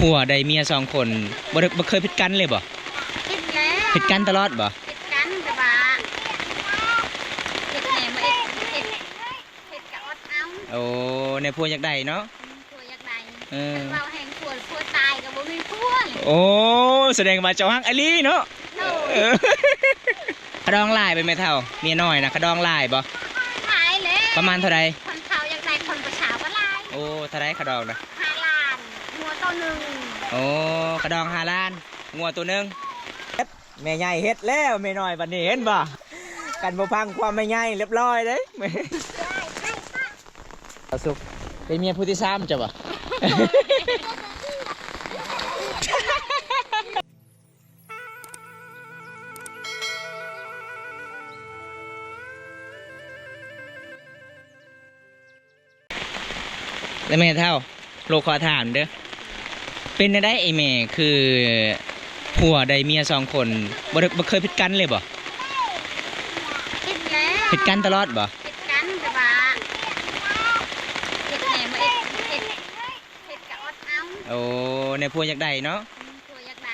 ผัวได้เมียสองคนบ่เคยผิดกันเลยบ่ผิดแล้วผิดกันตลอดบ่ผิดกันแต่ว่าผิดแหน่มาผิดกับอดเอาโอ้ในผัวอยากได้เนาะผัวอยากได้เราแห่งผัวตายกับบ่มีผัวโอ้แสดงว่าเจ้าฮักอลีเนาะขดองลายไปไหมเท่าเมียน้อยนะขดองลายบ่ลายเลยประมาณเท่าไรคนเฒ่าอยากได้คนประชาก็ลายโอ้เท่าไรขดองนะ5 ล้านงัวตัวหนึ่งโอ้ขดอง5 ล้านงัวตัวหนึ่งแม่ใหญ่เฮ็ดแล้วแม่น้อยบัดนี้เห็นบ่กันบ่พังความแม่ใหญ่เรียบร้อยเด้สุกเป็นเมียผู้ที่3จ้ะบ่แล้วแม่เท่าโลกขอถามเด้อเป็นได้ไอแม่คือผัวได้เมีย2 คนบ่เคยผิดกันเลยบ่ผิดแล้วผิดกันตลอดบ่ผิดกันแต่ว่าผิดแหน่มาผิดกับอดเอาโอ้ในผัวอยากได้เนาะผัวอยากได้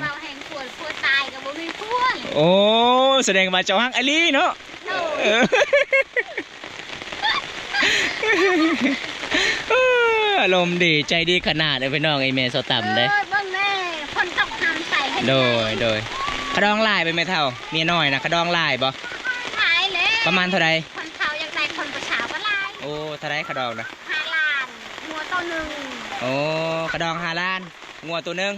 เราแห่งผัวตายกับบ่มีผัวโอ้แสดงว่าเจ้าฮักอลีเนาะอารมณ์ดีใจดีขนาดเลยพี่น้องไอเมย์โซต่ำเลยบ้างแม่คนตกน้ำใส่โดยขดองลายไปไหมเท่าเมียน้อยนะขดองลายบ่ลายเลยประมาณเท่าไรคนเฒ่าอยากได้คนประชาก็ลายโอ้เท่าไรขดองนะ5 ล้านงัวตัวหนึ่งโอ้ขดอง5 ล้านงัวตัวหนึ่ง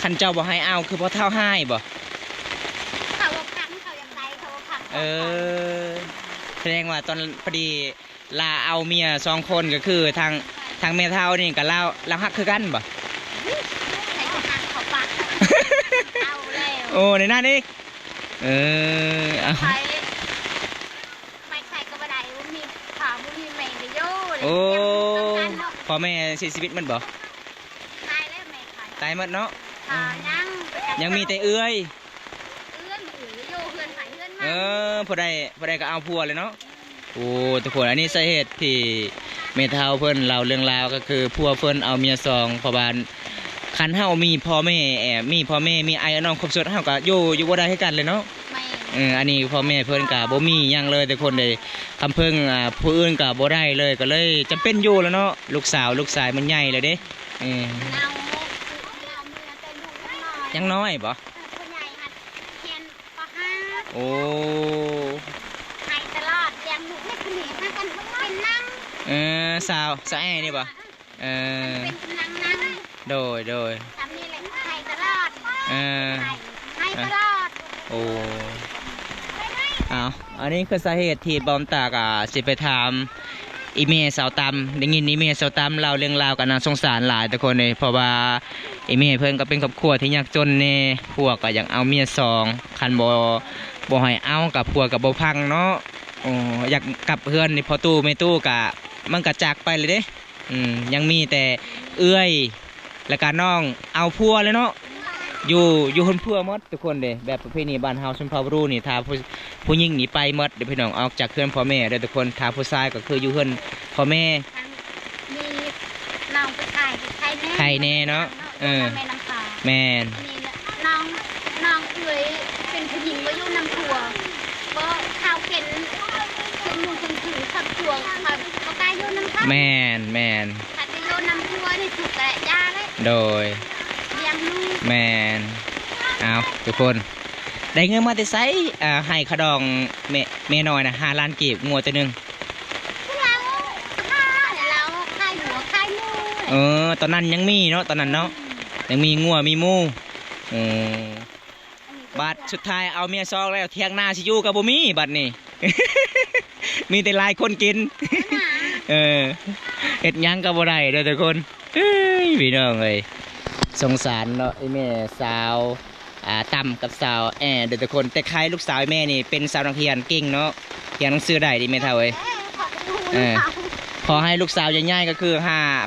คันเจ้าบอกให้เอาคือเพราะเท่าให้บ่เขาพังเขาอยากได้เขาพังแสดงว่าตอนพอดีลาเอาเมีย2 คนก็คือทางแม่เท่านี่กับเราฮักคือกันบ่ใส่กระเขาปากเอาแล้วโอ้ในหน้านี้เอาไม่ใช่ก็บ่ได้ว่ามีข่าวมีแม่ไปโย่เลยโอ้พอแม่เสียชีวิตมันบ่ตายแล้วแม่ตายหมดเนาะยังมีแต่เอื้อยโย่เพื่อนหายเพื่อนมาพอได้ก็เอาพัวเลยเนาะโอ้ทุกคนอันนี้สาเหตุที่เมทัลเพิ่นเราเรื่องราวก็คือพัวเพิ่นเอาเมีย2เพราะว่าคันเฮามีพ่อแม่มีไอ้น้องครบสุดเฮาก็อยู่บ่ได้ให้กันเลยเนาะอันนี้พ่อแม่เพิ่นก็บ่มีหยังเลยแต่คนใดคำเพิ่งผู้อื่นก็บ่ได้เลยก็เลยจำเป็นอยู่แล้วเนาะลูกชายมันใหญ่แล้วเด้ยังน้อยบ่โอ้สาวแอนี่ป่ะโดยทำนี่แหละไทยตลอดไทยตลอดโอ้เอาอันนี้คือสาเหตุที่บอมตากสิไปถามอีเมสาวตำได้ยินอีเมสาวตำเล่าเรื่องราวกันน่าสงสารหลายทุกคนเลยเพราะว่าอีเมเพิ่นก็เป็นครอบครัวที่ยากจนเน่พวกก็อยากเอาเมีย2คันบ่ให้เอากับพวกกับบ่พังเนาะโอ้อยากกลับเพื่อนนี่พอตู้ไม่ตู้กะมันกระจากไปเลยเด้ยังมีแต่เอื้อยและการน้องเอาพัวเลยเนาะอยู่คนพัวหมดทุกคนเด้แบบประเพณีบ้านเฮาชนเผ่ารูนี่ถ้าผู้หญิงหนีไปหมดเดี๋ยวพี่น้องออกจากเพื่อนพ่อแม่เด้อทุกคนถ้าผู้ชายก็คืออยู่เพื่อนพ่อแม่มีน้องผู้ชายใครแน่เนาะแม่น้องเอื้อยเป็นผู้หญิงมาอยู่น้ำพัวก็ข้าวเข็นมือคนถือขับตัวขับก็กล้าโยนน้ำข้าวแม่นขัดโยนน้ำพัวนี่ถูกแต่ยาเลยโดยเลี้ยงลูกแม่นเอาทุกคนได้เงินมาแต่ไซให้ขดองแม่น้อยนะ5 ล้านกีบงัวตัวหนึ่งเราค่ายหัวค่ายมูตอนนั้นยังมีเนาะตอนนั้นเนาะยังมีงัวมีมูบัดสุดท้ายเอาเมีย2แล้วเที่ยงหน้าชิยูกับบ่มีบัดนี่ มีแต่ลายคนกินเฮ็ดยังกับบ่ได้เด้อทุกคนพี่น้องเอ้ยสงสารเนาะไอ้แม่สาวต่ำกับสาวเด้อทุกคนแต่ใครลูกสาวแม่นี่เป็นสาวนักเรียนเก่งเนาะเรียนหนังสือได้ดีแม่เท่าเอ้ยพอให้ลูกสาวใหญ่ๆก็คือ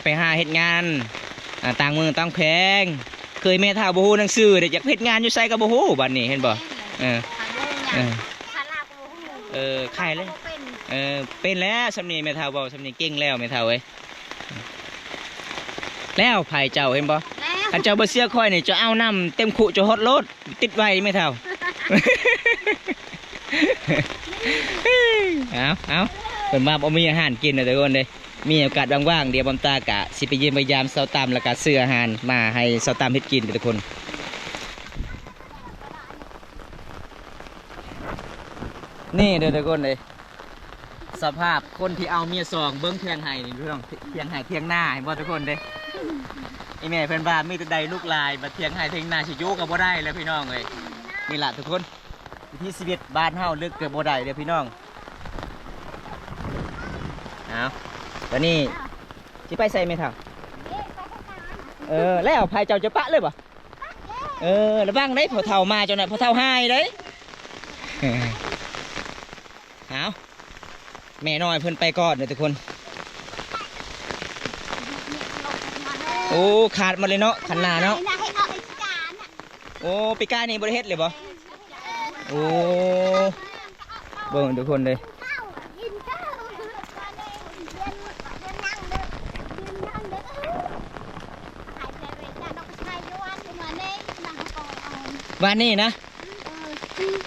ไปหาเฮ็ดงานต่างเมืองต่างแพงเคยแม่ท่าบ่ฮู้หนังสือเด็กอยากเฮ็ดงานอยู่ไสก็บ่ฮู้บัดนี้เห็นบ่ใครเลยเป็นแล้วสำนีแม่ท่าบ่สำนีเก่งแล้วแม่ท่าเว้ย แล้วไผ่เจ้าเห็นบ่ แล้ว คันเจ้าบ่เสียค่อยนี่จะเอาน้ำเต็มขุจะฮอดรถติดไว้ไม่เท่า เอาเพิ่นมาบ่มีอาหารกินนะทุกคนเด้มีโอกาสว่างๆเดี๋ยวบอมตากะสิไปเยี่ยมพยายามเซาตามแล้วก็ซื้ออาหารมาให้เซาตามเฮ็ดกินเด้อทุกคนนี่เด้อทุกคนเลยสภาพคนที่เอาเมียซองเบิ้งเทียงไห้นี่พี่น้องเทียงไห้เทียงหน้าเห็นบ่ทุกคนเด้ไอแม่เพิ่นบ้านมีแต่ใดลูกลายมาเทียงไห้เทียงหน้าสิอยู่ก็บ่ได้แล้วพี่น้องเอ้ยนี่ล่ะทุกคนวิธีชีวิตบ้านเฮาลึกเกิดบ่ได้เด้อพี่น้องเอาตอนนี้สิไปใส่ไหมครับแล้วพายเจ้าจะปะเลยบ่ระวังได้พอเฒ่ามาเจ้าน่ะพอเฒ่าหายเด้เอาแม่น้อยเพิ่นไปก่อนเด้อทุกคนโอ้ขาดมาเลยเนาะขันหน้าเนาะโอ้ปีกายนี่บริเฮ็ดเลยบ่โอ้เบิ่งทุกคนเลยวันนี้นะ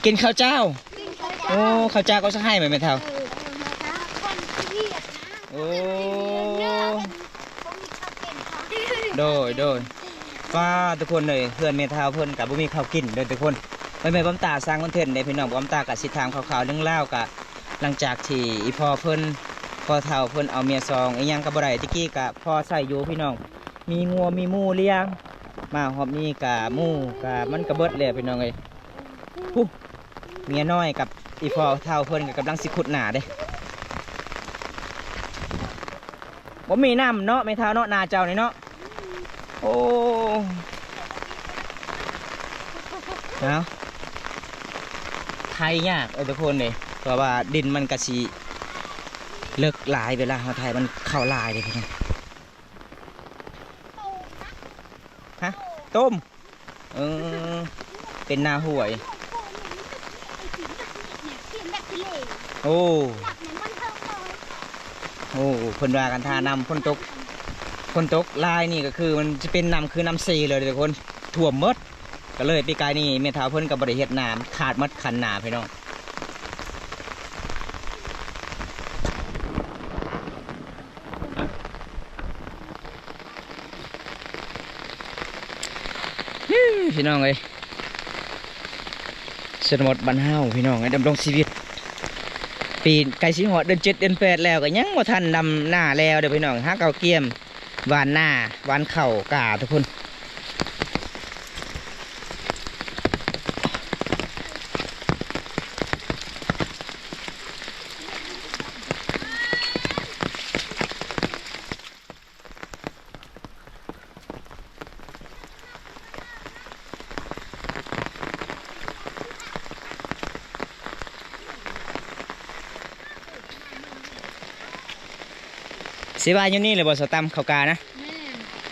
กินข้าวเจ้าโอ้ข้าวเจ้าก็จะให้ไหมแม่เฒ่าโอ้โดยป้าทุกคนเลยเพื่อนแม่เฒ่าเพื่อนกับบุมีข้าวกินเด้อทุกคนไม่บอมตาสร้างคอนเทนต์ในพี่น้องบอมตากับสิทางข่าวๆเรื่องเล่ากะหลังจากที่อีพ่อเพิ่นพ่อเฒ่าเพิ่นเอาเมียซองอีหยังกับบ่ได้ตะกี้กะพ่อใส่อยู่พี่น้องมีงัวมีหมูเลี้ยงมาหอบนี่กะหมูกะมันกะเบิดเลยพี่น้องเอ้ยผู้เมียน้อยกับอีพ่อเฒ่าเพิ่นกำลังสิขุดหน้าเด้บ่มีน้ำเนาะไม่เท่าเนาะนาเจ้านี่เนาะโอ้เนาะไทยยากทุกคนเลยเพราะว่าดินมันกระสีเลิกหลายเวลาเราไทยมันเข้าลายเลยพี่น้องฮะต้มเป็นนาห่วยโอ้เพิ่นว่ากันทานำคนตกลายนี่ก็คือมันจะเป็นน้ำคือน้ำซีเลยทุกคนถ่วมมดก็เลยปีกายนี่เมทาเพิ่นกับบริเฮ็ดน้ำขาดมดขันหนาพี่น้องพี่น้องเลยสนหมดบรรเทาพี่น้องไอ้ดำรงชีวิตปีไก่สีหอดเดือน7 เดือน8แล้วก็ยังบ่ทันดำหน้าแล้วเดี๋ยวพี่น้องหาเก่าเกียมวานหน้าวานเข่ากาทุกคนสิว่าอยู่นี่เลยบ่สตัมเขากานะ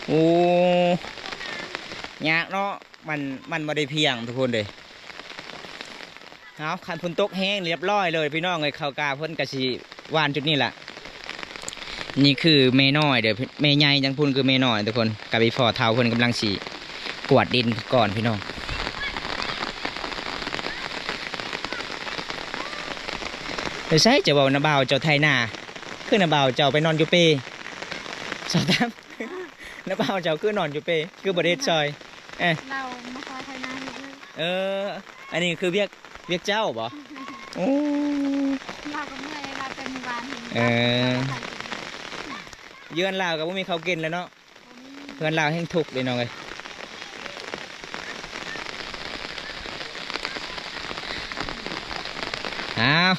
โอ้ยากเนาะมันบ่ได้เพียงทุกคนเลยเอาคันฝนตกแห้งเรียบร้อยเลยพี่น้องเลยเขากาเพิ่นกะสิวานจุดนี้แหละนี่คือเมน้อยเดี๋ยวเมใหญ่จังพุ่นคือเมน้อยทุกคนกับอีฟอเท้าเพิ่นกำลังสีกวาดดินก่อนพี่น้องไปใช้จะบอกนาบ่าวเจ้าไทยนาคือนาบ่าวเจ้าไปนอนอยู่เปสาวตั้มนาบ่าวเจ้าคือนอนอยู่เปคือบริเวณซอยเรามาคอยไทยนาอันนี้คือเวียกเจ้าบ่โอ้เราก็เมื่อยเราเป็นวานเยือนลาวกับว่ามีเขากินแล้วเนาะเพื่อนลาวแห้งทุกเลยน้องเลยอ้าว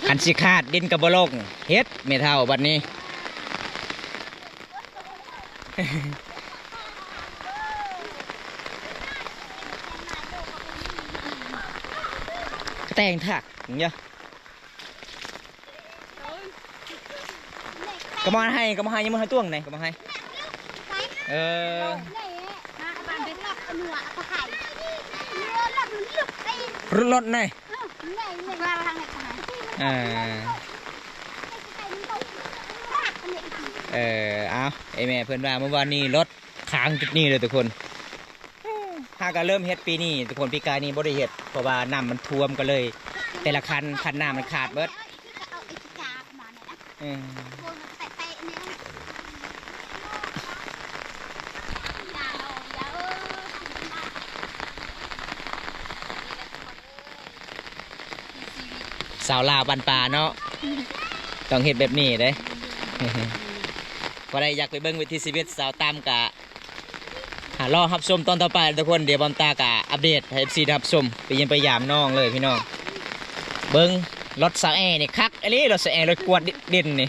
อันสิขาดดินกับบลงเฮ็ดไม่เท่าบัดนี้แต่งถักอย่างเงี้ยก็มาให้ยังมาให้ต้วงไหนก็มาให้รถไหน เอาไอแม่เพื่อนว่าเมื่อวานนี้รถค้างจุดนี้เลยทุกคนถ้าก็เริ่มเฮ็ดปีนี้ทุกคนปีกายนี้บ่ได้เฮ็ดเพราะว่าน้ำมันท่วมก็เลย แต่ละคันน้ำมันขาดเบิดสาวลาวบันปลาเนาะต้องเฮ็ดแบบนี้เด้ พอได้อยากไปเบิ่งวิถีชีวิตสาวตามกะรอรับชมตอนต่อไปทุกคนเดี๋ยวบอมตากะอัปเดตให้ FC รับชมไปยินไปยามน้องเลยพี่น้องเบิ่งรถสาวแอนี่คักอันนี้รถสาวแอรถกวดเด่นนี่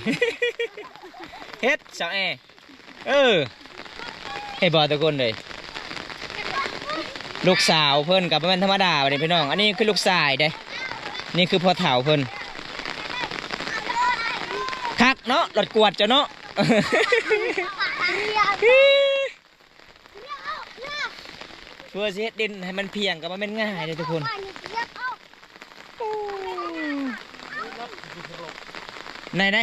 เฮ็ดสาวแอให้บอกทุกคนเลยลูกสาวเพิ่นกับเป็นธรรมดาเลยพี่น้องอันนี้คือลูกชายเด้นี่คือพ่อเฒ่าเพิ่นคักเนาะรถกวดเจ้าเนาะ เพื่อเฮ็ดดินให้มันเพียงกับมันง่ายเลยทุกคนไหนเ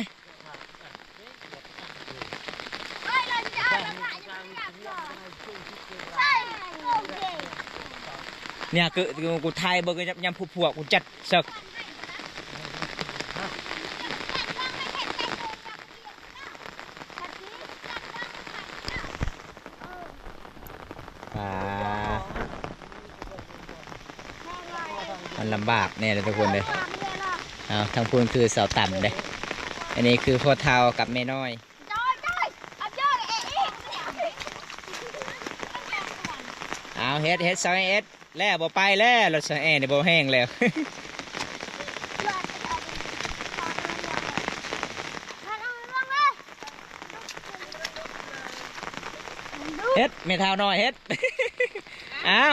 นี่ยคือกูไทยเบอร์กยำผู้พวกกูจัดศึกมันลำบากเนี่ยเลยทุกคนเลยเอาทางพูนคือเสาต่ำเลยอันนี้คือพ่อเฒ่ากับแม่น้อยเอาเฮ็ดสองเอ็ดแล้วบ่ไปแล้วรถสองแอร์นี่บ่แห้งแล้ว เฮ็ดแม่เฒ่าน้อยเฮ็ด เอา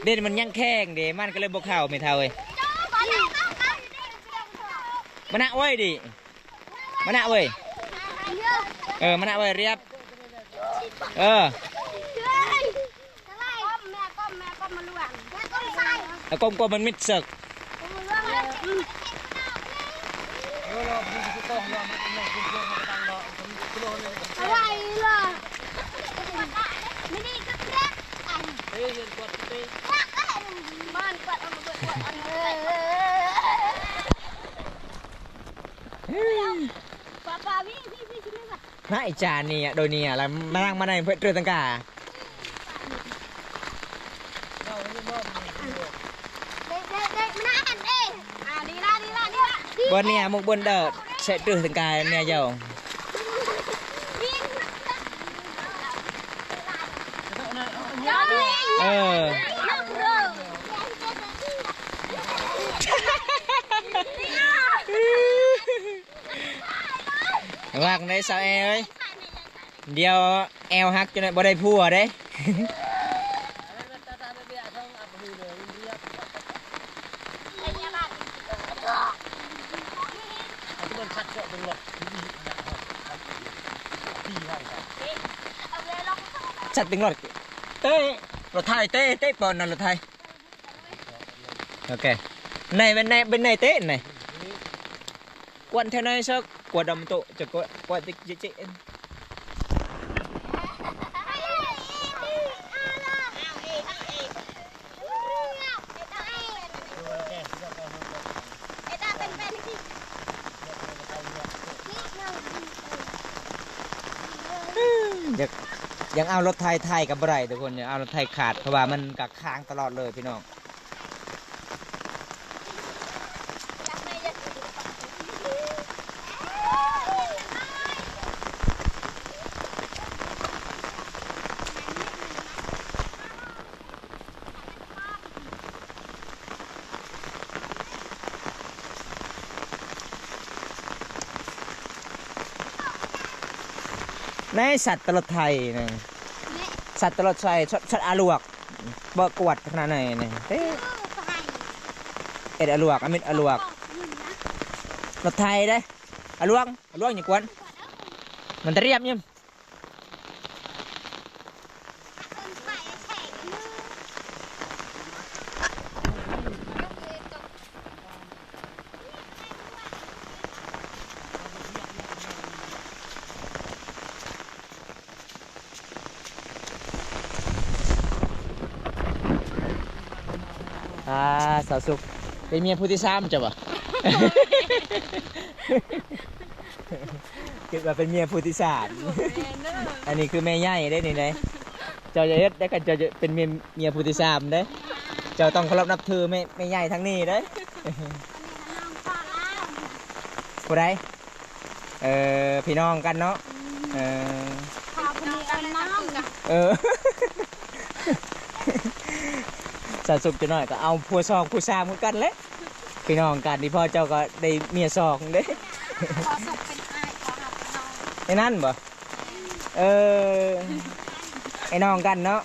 เด่นมันยังแข็งเดมันก็เลยบกเข่าไม่เท่าเลยมาหน้าไว้ดิมาหน้าไว้มาหน้าไว้เรียบแล้วก้มมันมิดสึกอะไรล่ะไม่ได้ก็แค่บ้านกวาดเอามาเปิดป้าพี่ชิมได้ป่ะน่าอิจฉานี่โดยนี่อะไรมานั่งมาในเพื่อเจอตังกาบนเนี่ยมุกบนเดิดใช้เจอตังกาเนี่ยเจ้าว่างในสาวแอลเลยเดี๋ยวแอลฮักจนบ่ได้ผัวเด้ชัดตึงรถเต้รถไทยเต้ปอนนั่นรถไทยโอเคในเป็นในเต้ไหนกวนเท่านั้นสักกวนดำโตจะกวนติ๊กเจ๊ยังเอารถไทยกับอะไรทุกคนยังเอารถไทยขาดเพราะว่ามันกักค้างตลอดเลยพี่น้องในสัตว์ตลอดไทยนะสัตว์ตลอดไทยชัดอาลวกบ่กวดขนาดไหนเนี่ยเอ็ดอาลวกอมิดอาลวกรถไทยได้อาลวกอย่างกวนมันจะเรียบยิ่ง สาวสุขเป็นเมียผู้ที่3จ้ะบ่ คิดว่าเป็นเมียผู้ที่3อันนี้คือแม่ใหญ่ได้นี่ไดเจ้าจะเฮ็ดได้กันเจ้าจะเป็นเมียผู้ที่3เด้เจ้าต้องเคารพนับถือแม่ใหญ่ทั้งนี้เด้ น้องพ่อแล้ว ผู้ใดพี่น้องกันเนาะเออ ขอบคุณกันน้อง เออ สาวสุขจะหน่อยก็เอาผัว2ผู้3เหมือนกันเลยพี่น้องกันที่พ่อเจ้าก็ได้เมีย2เด้ ขอสุขเป็นอ้ายขอหักเป็นน้อง ไอ้นั่นบ่เออไอ้น้องกันเนาะ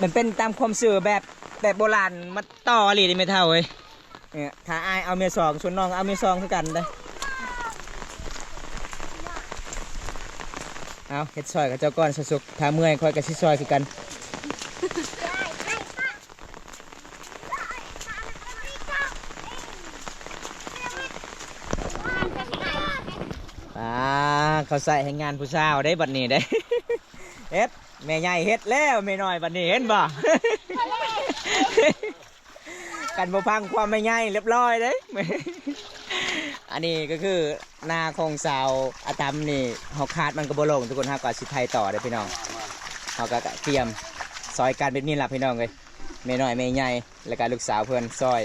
มันเป็นตามความเชื่อแบบโบราณมาต่ออะไรได้ไม่เท่าเว้ยเนี่ยถ้าอายเอาเมีย2ส่วนน้องเอาเมีย2คือกันได้เอาเฮ็ดซอยกับเจ้าก้อนสุกๆถ้าเมื่อยค่อยกับสิซอยคือกันเขาใส่ให้งานผู้สาวได้บัดนี้ได้ เฮ็ดแม่ใหญ่เฮ็ดแล้วแม่น้อยบัดนี้เห็นบ่ กันบ่พังความไม่ใหญ่เรียบร้อยเด้ อันนี้ก็คือหน้าของสาวอาตมนี่เฮาคาดมันก็บ่ลงทุกคนเฮาก็สิไทยต่อเด้อพี่น้องเฮาก็เตรียมซอยกันแบบนี้ล่ะพี่น้องเอ้ยแม่น้อยแม่ใหญ่แล้วก็ลูกสาวเพิ่นซอย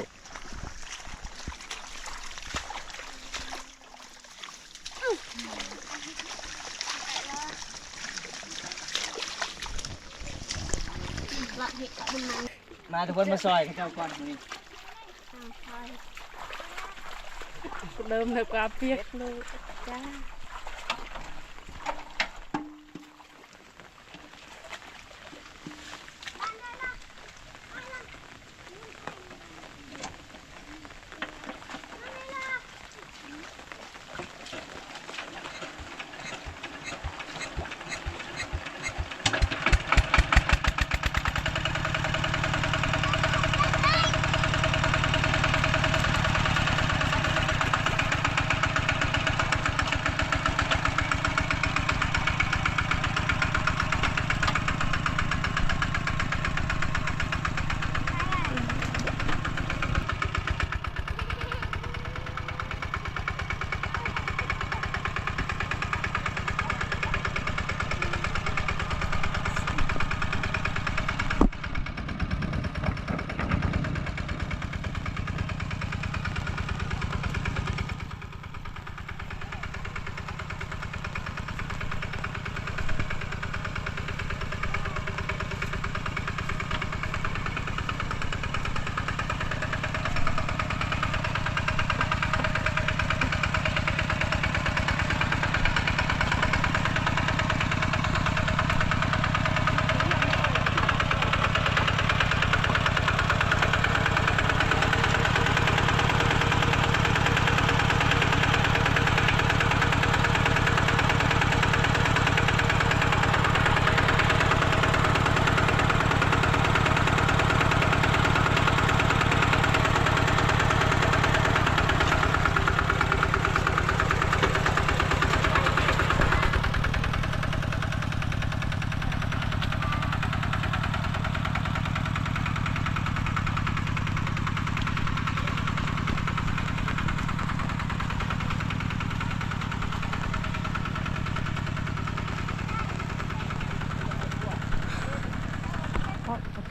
ละเห็ดมันมัน มาทุกคนมาซอยกับเจ้าก่อนนี่ เริ่มเลยกว่าเปียกเลยจ้า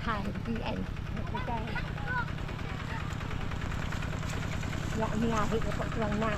ถ่ายดีเอ็นใกล้ๆละเมียเห็ดกับตัวหน้า